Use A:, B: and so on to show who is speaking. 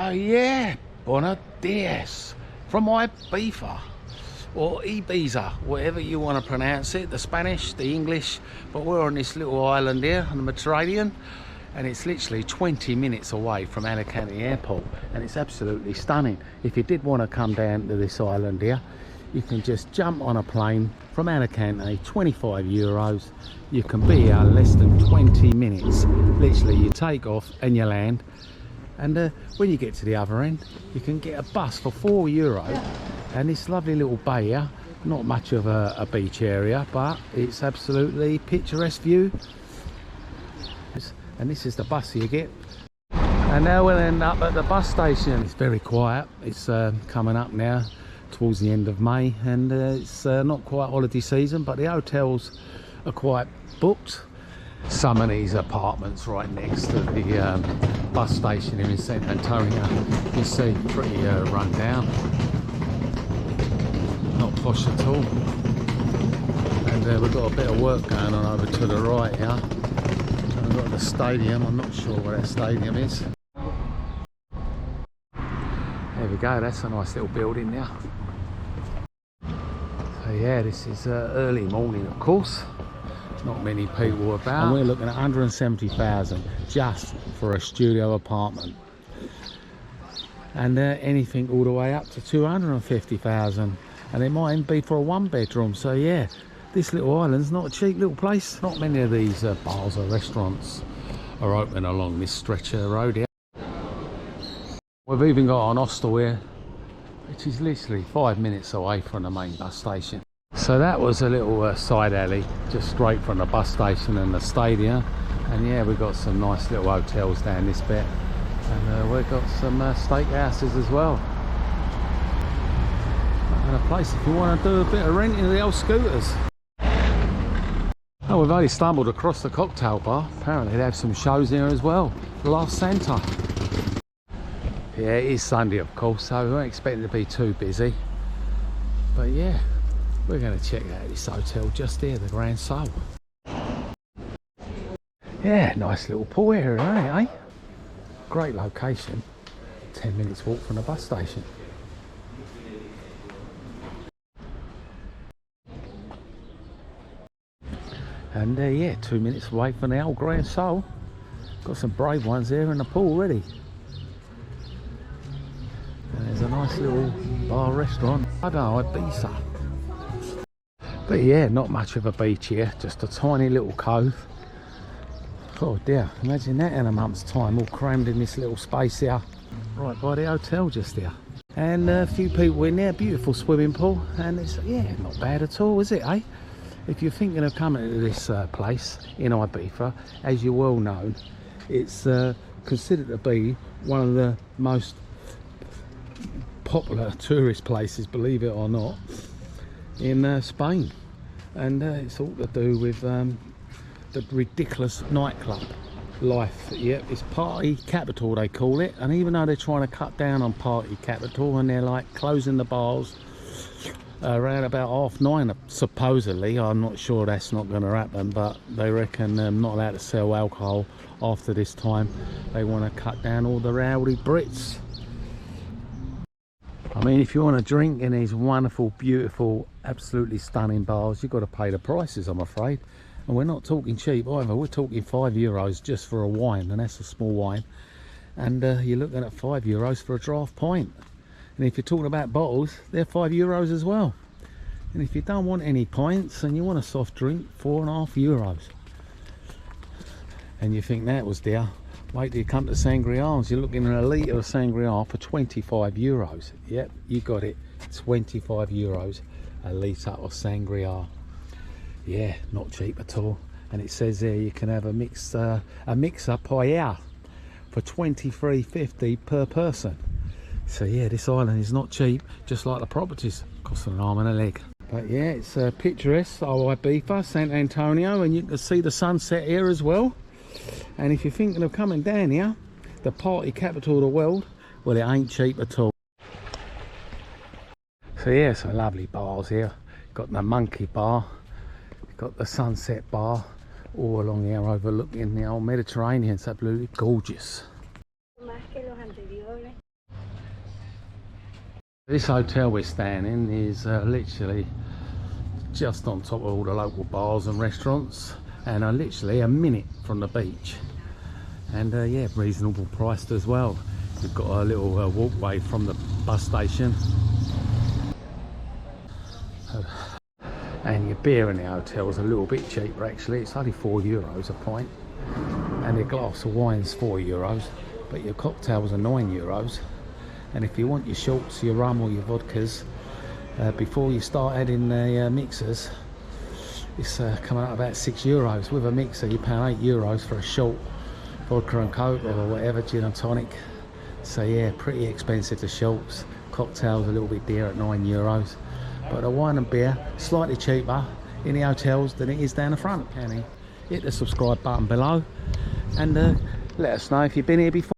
A: So yeah, buenos dias from Ibiza, or Ibiza, whatever you want to pronounce it, the Spanish, the English, but we're on this little island here on the Mediterranean, and it's literally 20 minutes away from Alicante Airport, and it's absolutely stunning. If you did want to come down to this island here, you can just jump on a plane from Alicante, 25 euros. You can be here less than 20 minutes. Literally, you take off and you land. And when you get to the other end, you can get a bus for €4. And this lovely little bay here, not much of a beach area, but it's absolutely picturesque view. And this is the bus you get. And now we'll end up at the bus station. It's very quiet. It's coming up now towards the end of May, and it's not quite holiday season, but the hotels are quite booked. Some of these apartments right next to the bus station here in Sant Antonio, you see, pretty run down, not posh at all. And we've got a bit of work going on over to the right here. And we've got the stadium. I'm not sure where that stadium is. There we go, that's a nice little building now. So yeah, this is early morning, of course. Not many people about, and we're looking at 170,000 just for a studio apartment, and anything all the way up to 250,000, and it might even be for a one-bedroom. So yeah, this little island's not a cheap little place. Not many of these bars or restaurants are open along this stretch of the road here. We've even got an hostel here, which is literally 5 minutes away from the main bus station. So that was a little side alley just straight from the bus station and the stadium. And yeah, we've got some nice little hotels down this bit, and we've got some steakhouses as well. And a place if you want to do a bit of renting of the old scooters. Oh, we've only stumbled across the cocktail bar. Apparently they have some shows here as well. Last Santa. Yeah, it is Sunday, of course, so we weren't expecting to be too busy. But yeah, we're going to check out this hotel just here, the Grand Soul. Yeah, nice little pool area, eh? Great location. 10 minutes walk from the bus station. And yeah, 2 minutes away from the old Grand Soul. Got some brave ones there in the pool already. And there's a nice little bar restaurant. I don't know, Ibiza. But yeah, not much of a beach here, just a tiny little cove. Oh dear, imagine that in a month's time, all crammed in this little space here. Right by the hotel just here. And a few people in there, beautiful swimming pool. And it's, yeah, not bad at all, is it, eh? If you're thinking of coming to this place in Ibiza, as you're well known, it's considered to be one of the most popular tourist places, believe it or not, in Spain. And it's all to do with the ridiculous nightclub life. Yep, it's party capital they call it, and even though they're trying to cut down on party capital and they're like closing the bars around about 9:30 supposedly, I'm not sure that's not going to happen, but they reckon not allowed to sell alcohol after this time. They want to cut down all the rowdy Brits. I mean, if you want to drink in these wonderful, beautiful, absolutely stunning bars, you've got to pay the prices, I'm afraid. And we're not talking cheap either. We're talking €5 just for a wine, and that's a small wine. And you're looking at €5 for a draft pint. And if you're talking about bottles, they're €5 as well. And if you don't want any pints and you want a soft drink, €4.50. And you think that was dear. Wait till you come to Sangrias, you're looking at a litre of Sangria for €25. Yep, you got it, €25 a litre of Sangria. Yeah, not cheap at all. And it says there you can have a mixer paella for $23.50 per person. So yeah, this island is not cheap, just like the properties, costing an arm and a leg. But yeah, it's picturesque, Ibiza, Sant Antonio, and you can see the sunset here as well. And if you're thinking of coming down here, the party capital of the world, well, it ain't cheap at all. So yeah, some lovely bars here. Got the Monkey Bar, got the Sunset Bar, all along here overlooking the old Mediterranean. It's absolutely gorgeous. This hotel we're staying in is literally just on top of all the local bars and restaurants, and literally a minute from the beach, and yeah, reasonable priced as well. We've got a little walkway from the bus station, and your beer in the hotel is a little bit cheaper actually. It's only €4 a pint, and a glass of wine's €4, but your cocktails are €9. And if you want your shorts, your rum or your vodkas, before you start adding the mixers, it's coming out about €6. With a mixer you're paying €8 for a short, vodka and coke or whatever, gin and tonic. So yeah, pretty expensive, the shorts. Cocktails a little bit dear at €9, but the wine and beer slightly cheaper in the hotels than it is down the front. Hit the subscribe button below, and let us know if you've been here before.